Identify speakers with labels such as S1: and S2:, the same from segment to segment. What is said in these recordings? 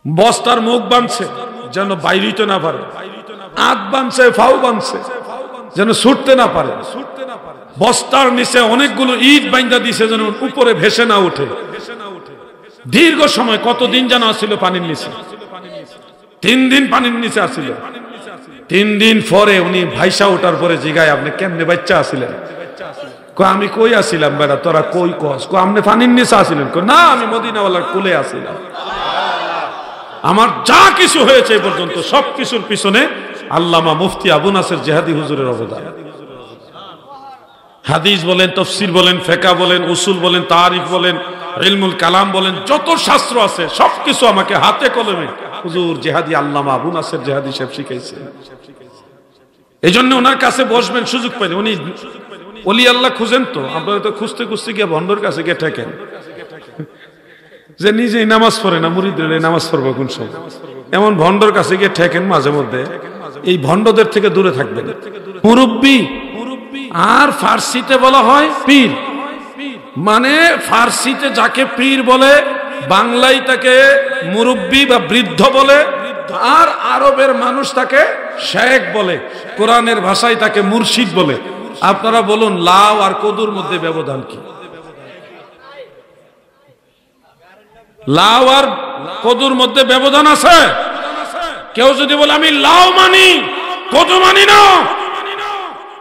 S1: বস্তার মুখ বাঁধছে যেন বাইরিতে না পারে, আঁত বাঁধছে, ফাও বাঁধছে যেন ছুটতে না পারে, বস্তার নিচে অনেকগুলো ইট বাইন্ধা দিছে যেন উপরে ভেসে না উঠে। দীর্ঘ সময়, কতদিন যেন আসছিল পানির নিচে, 3 দিন পানির নিচে আসছিল। 3 দিন পরে উনি ভাইসা ওঠার পরে জিগায়, আপনি কেমনে বাচ্চা আসিলেন? আমি কই আসিলাম বেড়া, তোরা কই কস? আপনি পানির নিচে আসিলেন? না, আমি মদিনাওয়ালার কোলে আসিলাম। আমার যা কিছু হয়েছে এই পর্যন্ত সব কিছুর পিছনে আল্লামা মুফতি আবু নাসের জেহাদি হুজুরের অবদান। হাদিস বলেন, তাফসীর বলেন, ফিকহ বলেন, উসুল বলেন, তারিখ বলেন, ইলমুল কালাম বলেন, যত শাস্ত্র আছে সবকিছু আমাকে হাতে কলমে হুজুর জেহাদি আল্লামা আবু নাসের জেহাদি সাহেব শিখাইছে। এই জন্য ওনার কাছে বসবেন সুযোগ পাইলে। উনি ওলি আল্লাহ খুঁজেন তো, আপনারা তো খুঁজতে খুঁজতে গিয়ে ভণ্ডর কাছে গিয়ে ঠেকেন যে নিজেই নামাজ পড়ে না, মুরিদদের নামাজ পড়বো কোন সময়, এমন ভণ্ডর কাছে গিয়ে ঠেকেন মাঝে মধ্যে। এই ভণ্ডদের থেকে দূরে থাকবেন। মুরব্বি আর ফার্সিতে বলা হয় পীর, মানে ফার্সিতে যাকে পীর বলে বাংলায় তাকে মুরব্বি বা বৃদ্ধ বলে, আর আরবের মানুষ তাকে শেখ বলে, কোরআনের ভাষায় তাকে মুর্শিদ বলে। আপনারা বলুন, লাউ আর কদুর মধ্যে ব্যবধান কি? লাউ আর কদুর মধ্যে ব্যবধান আছে? কেউ যদি বলে আমি লাউ মানি কদু মানি না,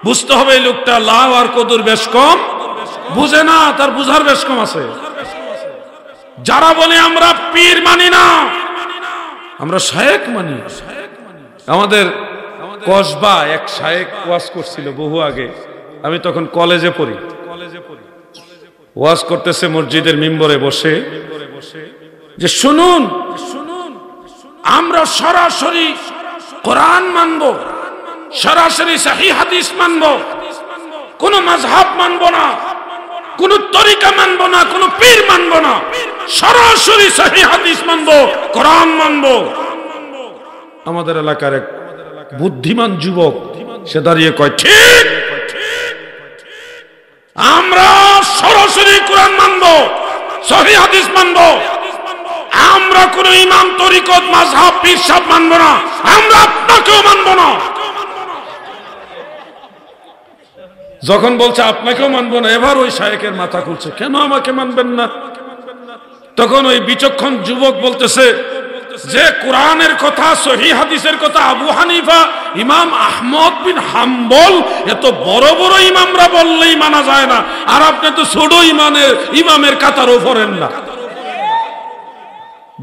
S1: বুঝতে হবে এই লোকটা লাউ আর কদুর বেশ কম বুঝে না, তার বুঝার বেশ কম আছে। যারা বলে আমরা পীর মানি না, আমরা শায়েখ মানি। আমাদের কসবা এক শায়েখ ওয়াজ করছিল বহু আগে, আমি তখন কলেজে পড়ি। ওয়াজ করতেছে মসজিদের মিম্বরে বসে যে শুনুন, আমরা সরাসরি কোরআন মানব, সরাসরি সহিহ হাদিস মানব, কোন মাযহাব মানব না, কোন তরিকা মানব না, কোন পীর মানব না, সরাসরি সহিহ হাদিস মানব, কোরআন মানব। আমাদের এলাকার এক বুদ্ধিমান যুবক সে দাঁড়িয়ে কয়, ঠিক, আমরা সরাসরি কোরআন মানব, সহিহ হাদিস মানব, আমরা কোন ইমাম, তরিকত, মাযহাব, পীর সাহেব মানব না, আমরা আপনাকেও মানব না। যখন বলছে আপনাকেও মানব না, এবার ওই শায়েখের মাথা খুলছে, কেন আমাকে মানবেন না? তখন ওই বিচক্ষণ যুবক বলতেছে যে কোরআনের কথা, সহিহ হাদিসের কথা আবু হানিফা, ইমাম আহমদ বিন হাম্বল, এত বড় বড় ইমামরা বললেই মানা যায় না, আর আপনি তো ছোট ইমামের কাতারও পড়েন না।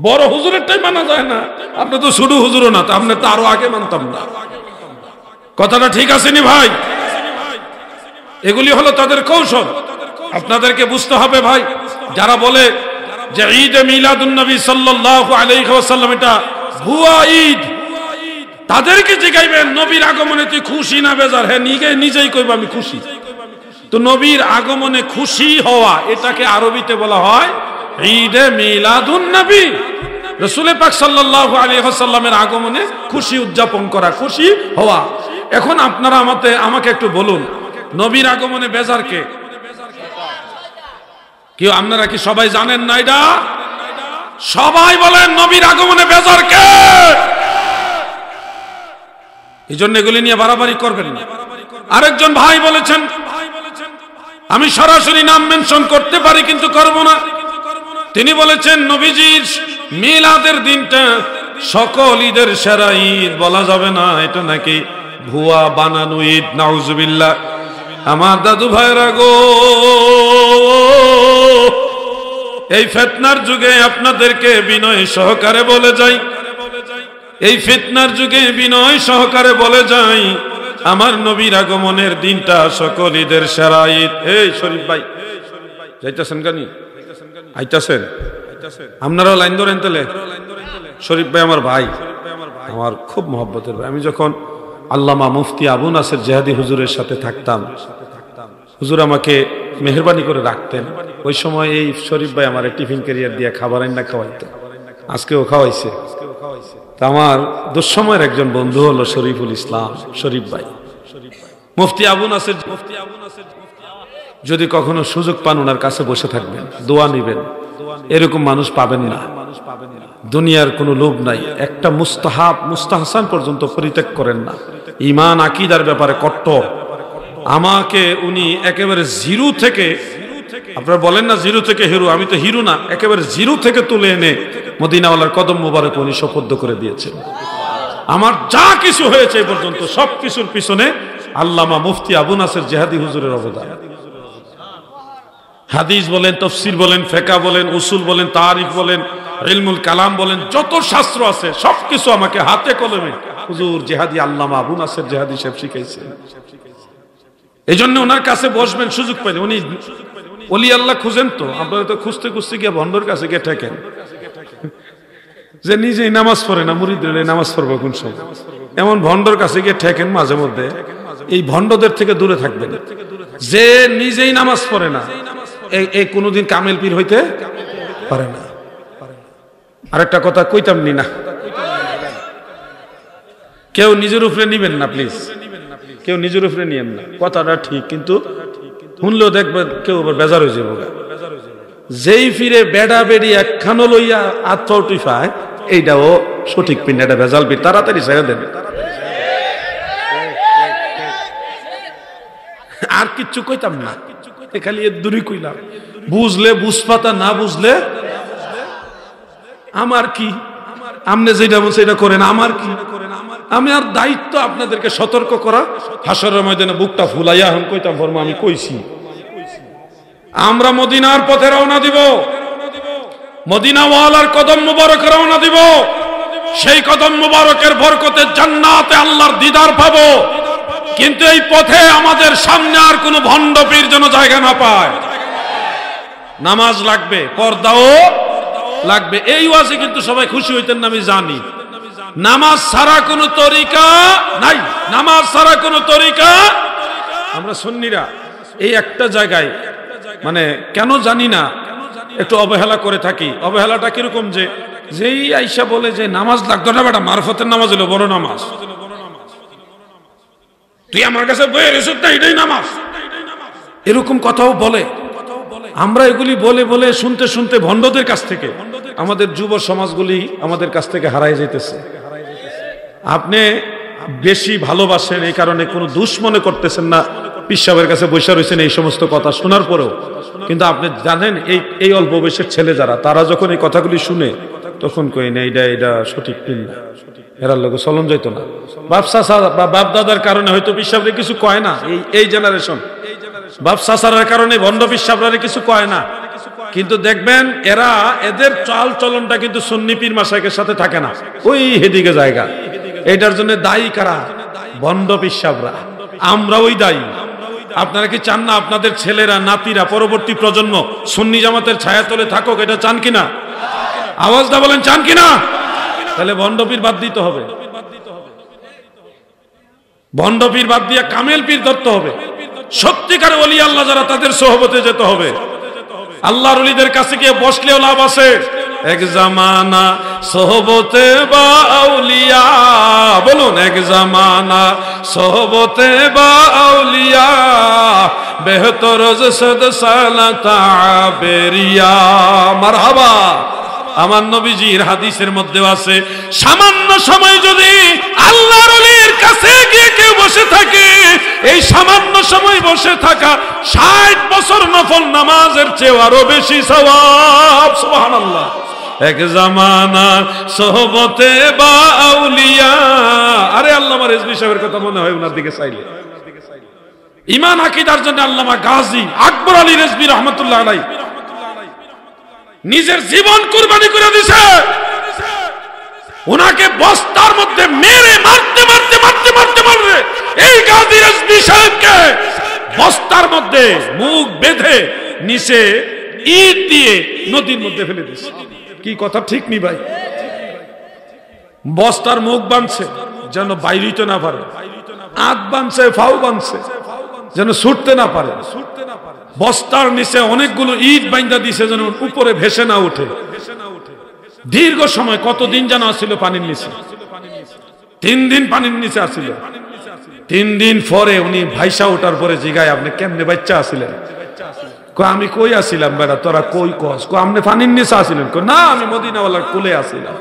S1: বড় হুজুরেরটাই মানা যায় না, আপনি তো ছোট হুজুরও না, আপনি তো আরো আগে মানতাম না। কথাটা ঠিক আছে নি ভাই? এগুলি হলো তাদের কৌশল। আপনাদেরকে বুঝতে হবে ভাই, যারা বলে যে ঈদে মিলাদুন নবী সাল্লাল্লাহু আলাইহি ওয়াসাল্লাম এটা ভুয়া ঈদ, তাদেরকে জিজ্ঞাসা, নবীর আগমনে তুই খুশি না বেজার? হ্যাঁ, নিজেই কইব আমি খুশি। তো নবীর আগমনে খুশি হওয়া, এটাকে আরবিতে বলা হয় ঈদে মিলাদুন নবী। রাসূল পাক সাল্লাল্লাহু আলাইহি ওয়াসাল্লামের আগমনে খুশি উদযাপন করা, খুশি হওয়া। এখন আপনারা আমাকে একটু বলুন, নবীর আগমনে বেজার কে? কেউ আপনারা কি সবাই জানেন না এটা? সবাই বলেন নবীর আগমনে বেজার কে? এই জন্য এগুলি নিয়ে বাড়াবাড়ি করবেন না। আরেকজন ভাই বলেছেন, আমি সরাসরি নাম মেনশন করতে পারি কিন্তু করব না। তিনি বলেছেন নবীজির মিলাদের দিনটা সকল ঈদের সেরা ঈদ বলা যাবে না, এটা নাকি ভুয়া বানানো ঈদ। নাউজুবিল্লাহ। আমার দাদু ভাইরা গো, এই ফিতনার যুগে আপনাদেরকে বিনয় সহকারে বলে যাই, এই ফিতনার যুগে বিনয় সহকারে বলে যাই, আমার নবীর আগমনের দিনটা সকল ঈদের সেরা ঈদ। এই শরীফ ভাই যাইতেছেন কানি? আইতাছেন? আপনারাও লাইন ধরেন তাহলে। শরীফ ভাই আমার ভাই, আমার খুব মহব্বতের ভাই। আমি যখন আল্লামা মুফতি আবু নাসের জেহাদি হুজুরের সাথে থাকতাম, হুজুর আমাকে মেহরবানি করে রাখতেন। ওই সময় এই শরীফ ভাই আমার টিফিন ক্যারিয়ার দিয়ে খাবার আইনা খাওয়াইতো, আজকেও খাওয়াইছে। আমার দুঃসময়ের একজন বন্ধু হলো শরীফুল ইসলাম শরীফ ভাই। মুফতি আবু নাসের যদি কখনো সুযোগ পান ওনার কাছে বসে থাকবেন, দোয়া নিবেন। এরকম মানুষ পাবেন না দুনিয়ার কোনো লোভ নাই, একটা মুস্তাহসান পর্যন্ত পরিত্যাগ করেন না। ঈমান আকীদার ব্যাপারে কট্টর। আমাকে উনি একেবারে জিরো থেকে, আপনারা বলেন না জিরো থেকে হিরো, আমি তো হিরো না, একেবারে জিরো থেকে তুলে এনে মদিনাওয়ালার কদম মোবারক উনি সুপুর্দ করে দিয়েছেন। আমার যা কিছু হয়েছে এই পর্যন্ত সব কিছুর পিছনে আল্লামা মুফতি আবু নাসের জিহাদি হুজুরের অবদান। হাদিস বলেন, তাফসীর বলেন, ফিকহ বলেন, উসুল বলেন, তারিখ বলেন, ইলমুল কালাম বলেন, যত শাস্ত্র আছে সবকিছু আমাকে হাতে কলমে হুজুর জিহাদি আল্লামা আবু নাসের জিহাদি সাহেব শিখাইছেন। এই জন্য ওনার কাছে বসবেন সুযোগ পাইলে। উনি ওলি আল্লাহ খুঁজেন, তো আপনারা তো খুঁজতে খুঁজতে গিয়ে ভণ্ডর কাছে গিয়ে ঠেকেন যে নিজেই নামাজ পড়ে না, মুরিদদের নামাজ পড়বো কোন সময়, এমন ভণ্ডর কাছে গিয়ে ঠেকেন মাঝে মধ্যে। এই ভণ্ডদের থেকে দূরে থাকবেন। যে নিজেই নামাজ পড়ে না এই কোনোদিন কামেল পীর হইতে পারে না। আরেকটা কথা কইতাম নি না, কেউ নিজের উপরে নিবেন না প্লিজ, কেউ নিজের উপরে নিয়েন না। কথাটা ঠিক, কিন্তু শুনলেও দেখবেন কেউ আবার বেজার হয়ে যাবে। যেই ফিরে বেড়া বেড়ি একখানো লইয়া আত্মা উঠিফায়, এইটাও সঠিক পিন, এটা ভেজাল পীর, তাড়াতাড়ি ছেড়ে দেন। আর কিচ্ছু কইতাম না, খালি এর দূরই কইলাম। বুঝলে বুঝপাতা, না বুঝলে আমার কি, আপনি যেটা বলছেন এটা করেন, আমার কি। আমি আর দায়িত্ব আপনাদেরকে সতর্ক করা। হাসরের ময়দানে বুকটা ফুলাইয়া এখন কইতাম ফরমা আমি কইছি। আমরা মদিনার পথে রওনা দিব, মদিনাওয়ালার কদম মুবারক রওনা দিব। সেই কদম মুবারকের বরকতে জান্নাতে আল্লাহর দিদার পাবো। কিন্তু এই পথে আমাদের সামনে আর কোনো ভণ্ড পীর যেন জায়গা না পায়। নামাজ লাগবে, পর্দাও লাগবে। এই ওয়াজে কিন্তু সবাই খুশি হইতেন না, আমি জানি। নামাজ ছাড়া কোনো তরিকা নাই, নামাজ ছাড়া কোনো তরিকা। আমরা সুন্নিরা এই একটা জায়গায় মানে কেন জানি না একটু অবহেলা করে থাকি। অবহেলাটা কিরকম, যে যেই আইসা বলে যে নামাজ লাগতো না, বেটা মারফতের নামাজ হলো বড় নামাজ, তুই আমার কাছে বইয়ের এসব না, এটাই নামাজ, এরকম কথাও বলে। আমরা এগুলি বলে বলে শুনতে শুনতে ভণ্ডদের কাছ থেকে আমাদের যুব সমাজগুলি আমাদের কাছ থেকে হারাই যেতেছে। আপনি বেশি ভালোবাসেন, এই কারণে কোনো দুষ মনে করতেছেন না, পীর সাহেবের কাছে বসে রয়েছেন এই সমস্ত কথা শোনার পরেও। কিন্তু আপনি জানেন এই অল্প বয়সের ছেলে যারা, তারা যখন এই কথাগুলি শুনে তখন কই না এটা সঠিক পিন না, এরার লোক চলন যাইত না। বাপ চাচা বা বাপ দাদার কারণে হয়তো পীর সাহেবরে কিছু কয় না, এই জেনারেশন বাপ চাচার কারণে ভণ্ড পীর সাহেবরা কিছু কয় না। কিন্তু দেখবেন এদের চাল চলনটা কিন্তু সুন্নি পীর মাশায়েখের সাথে থাকে না, ওই হেদিকে জায়গা। এটার জন্য দায়ী কারা? ভণ্ড পীর সাহেবরা। আমরা ওই দায়ী। আপনারা কি চান না আপনাদের ছেলেরা, নাতিরা, পরবর্তী প্রজন্ম সুন্নি জামাতের ছায়াতলে থাকুক? এটা চান কিনা? আওয়াজটা বলেন, চান কিনা? তাহলে ভণ্ড পীর বাদ দিতে হবে। ভণ্ড পীর বাদ দিয়ে কামেল পীর ধরতে হবে। সত্যিকার ওলি আল্লাহ যারা, তাদের সোহবতে যেতে হবে। আল্লাহর ওলিদের কাছে গিয়ে বসলেও লাভ আছে। এক জামানা সোহবতে বা আউলিয়া, বলুন, এক জামানা সোহবতে বা আউলিয়া, বেহতর জসদ সালাত আবেরিয়া। মারহাবা। আমার নবীজির হাদিসের মধ্যে আছে, সামান্য সময় যদি আল্লাহর ওলির কাছে গিয়ে কেউ বসে থাকে, এই সামান্য সময় বসে থাকা 60 বছর নফল নামাজের চেয়ে আরো বেশি সওয়াব। সুবহানাল্লাহ। এক জামানা সোহবতে বা আউলিয়া। আরে আল্লামা রেজভী সাহেবের কথা মনে হয় ওনার দিকে চাইলে। ঈমান আকীদার জন্য আল্লামা গাজী আকবর আলী রেজভী রহমাতুল্লাহ আলাইহি নিজের জীবন কুরবানি করে দিয়েছে। ওনাকে বস্তার মধ্যে মেরে মারতে মারতে মারতে মারতে মারতে এই গাজী রেজভী সাহেবকে বস্তার মধ্যে মুখ বেঁধে নিচে ইট দিয়ে নদীর মধ্যে ফেলে দিয়েছে। কি কথা ঠিক নি ভাই? বস্তার মুখ বাঁধছে যেন বাইরিতে না পারে, আঁত বাঁধছে, ফাউ বাঁধছে যেন ছুটতে না পারে। বস্তার নিচে অনেকগুলো ইট বাইন্ধা দিছে যেন উপরে ভেসে না উঠে। দীর্ঘ সময়, কতদিন যেন আসছিল পানির নিচে, 3 দিন পানির নিচে আসছিল। 3 দিন পরে উনি ভাইসা ওঠার পরে জিগায়, আপনি কেমনে বাচ্চা আসিলেন? আমি কই আসিলাম বেড়া, তোরা কই কস? আপনি পানির নিচে আসিলেন? না, আমি মদিনাওয়ালার কোলে আসিলাম।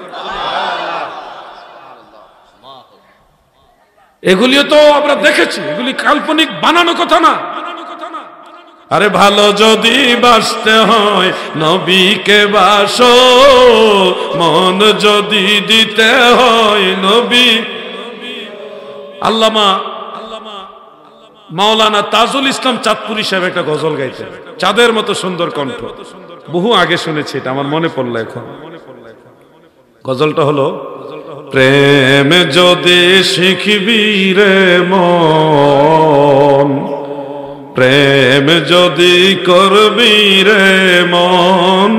S1: এগুলিও তো আমরা দেখেছি, এগুলি কাল্পনিক বানানো কথা না। আরে ভালো যদি বাসতে হয় নবীকে বাসো, মন যদি দিতে হয় নবী। আল্লামা মাওলানা তাজুল ইসলাম চাঁদপুরি সাহেব একটা গজল গাইতেন, চাঁদের মতো সুন্দর কণ্ঠ। বহু আগে শুনেছি এটা, আমার মনে পড়লো এখন। গজলটা হলো, প্রেম যদি শিখবি রে মন, প্রেম যদি করবি রে মন,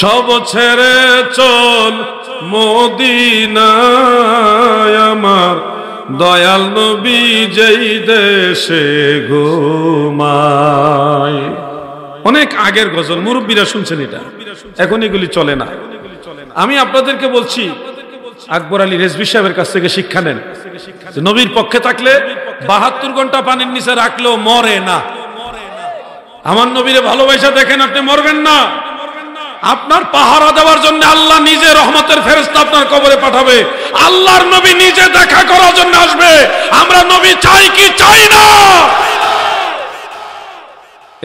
S1: সব ছেড়ে চল মদিনায় আমার দয়াল নবী যেই দেশে ঘুমায়। অনেক আগের গজল, মুরব্বীরা শুনছেন এটা, এখন এগুলি চলে না। আমি আপনাদেরকে বলছি, আকবর আলী রেজভী সাহেবের কাছ থেকে শিক্ষা নেন। নবীর পক্ষে থাকলে 72 ঘন্টা পানির নিচে রাখলেও মরে না। আমার নবীরে ভালোবাসা দেখেন, আপনি মরবেন না। আপনার পাহারা দেওয়ার জন্য আল্লাহ নিজে রহমতের ফেরেশতা আপনার কবরে পাঠাবে। আল্লাহর নবী নিজে দেখা করার জন্য আসবে। আমরা নবী চাই কি চাই না?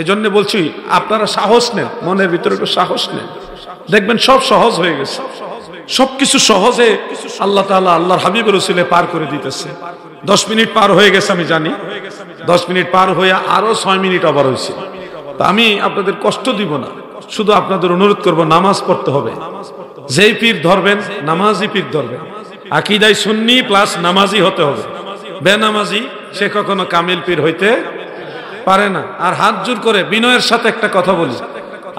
S1: এজন্য বলছি, আপনারা সাহস নেন, মনের ভিতরে একটু সাহস নেন, দেখবেন সব সহজ হয়ে গেছে। সবকিছু সহজে আল্লাহ তাআলা আল্লাহর হাবিবের উসিলে পার করে দিতেছে। 10 মিনিট পার হয়ে গেছে আমি জানি, 10 মিনিট পার হয়ে আরো 6 মিনিট আবার হয়েছে। তা আমি আপনাদের কষ্ট দিব না, শুধু আপনাদের অনুরোধ করব, নামাজ পড়তে হবে। যেই পীর ধরবেন নামাজি পীর ধরবেন, আকীদায় সুন্নি প্লাস নামাজি হতে হবে। বেনামাজি সে কখনো কামিল পীর হইতে পারে না। আর হাত জোর করে বিনয়ের সাথে একটা কথা বলি,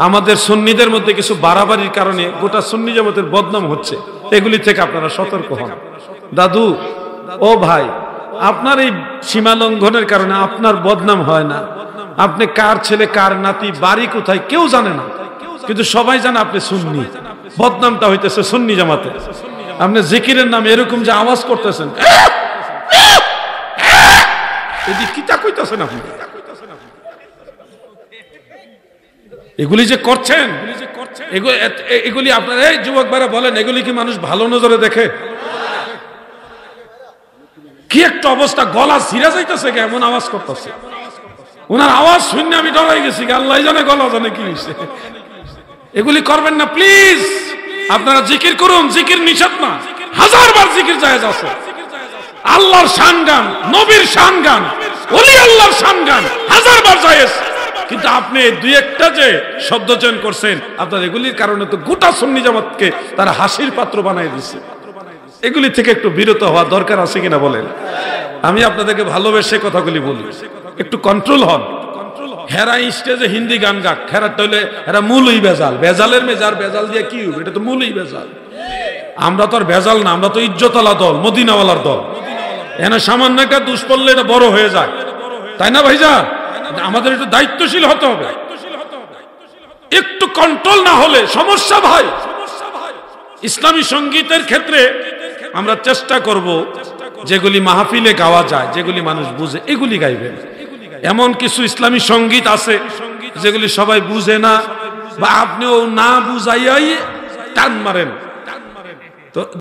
S1: আমাদের সুন্নিদের মধ্যে কিছু বাড়াবাড়ির কারণে গোটা সুন্নি জামাতের বদনাম হচ্ছে। এগুলি থেকে আপনারা সতর্ক হন। দাদু, ও ভাই, আপনার এই সীমা লঙ্ঘনের কারণে আপনার বদনাম হয় না। আপনি কার ছেলে, কার নাতি, বাড়ি কোথায় কেউ জানে না, কিন্তু সবাই জানে আপনি সুন্নি। বদনামটা হইতেছে সুন্নি জামাতে। আপনি জিকিরের নামে এরকম যে আওয়াজ করতেছেন, কিতা কইতেছেন আপনি? এগুলি যে করছেন, এগুলি আপনারা এই যুবক ভাইরা বলেন, এগুলি কি মানুষ ভালো নজরে দেখে? কি একটা অবস্থা, গলা ছিঁড়া যাইতেছে, এমন আওয়াজ করতেছে। ওনার আওয়াজ শুনে আমি ডরাই গেছি, আল্লাহ জানে গলা জানে কি হয়েছে। এগুলি করবেন না প্লিজ। আপনারা জিকির করুন, জিকির নিষেধ না, 1000বার জিকির জায়েজ আছে। আল্লাহর শান গান, নবীর শান গান, ওলি আল্লাহর শান গান 1000বার জায়েজ। কিন্তু আপনি দুই একটা যে শব্দ চয়ন করছেন, আপনার এগুলির কারণে তো গোটা সুন্নি জামাতকে তারা হাসির পাত্র বানাই দিচ্ছে। এগুলি থেকে একটু বিরত হওয়া দরকার আছে কিনা বলেন? আমি আপনাদেরকে ভালোবেসে কথাগুলি বলি, একটু কন্ট্রোল হন। হেরা স্টেজে হিন্দি গান গাক, হেরাটা হইলে হেরা মূলই বেজাল। বেজালের মেজার, বেজাল দিয়ে কি হবে? এটা তো মূলই বেজাল। আমরা তো আর বেজাল না, আমরা তো ইজ্জতওয়ালা দল, মদিনাওয়ালার দল। এখানে সামান্য একটা দুষ পড়লে এটা বড় হয়ে যায়, তাই না ভাইজান? আমাদের একটু দায়িত্বশীল হতে হবে। একটু কন্ট্রোল না হলে সমস্যা ভাই। ইসলামী সঙ্গীতের ক্ষেত্রে আমরা চেষ্টা করব যেগুলি মাহফিলে গাওয়া যায়, যেগুলি মানুষ বুঝে, এগুলি গাইবেন। এমন কিছু ইসলামী সঙ্গীত আছে যেগুলি সবাই বুঝে না, বা আপনিও না বুঝাইয়াই টান মারেন। তো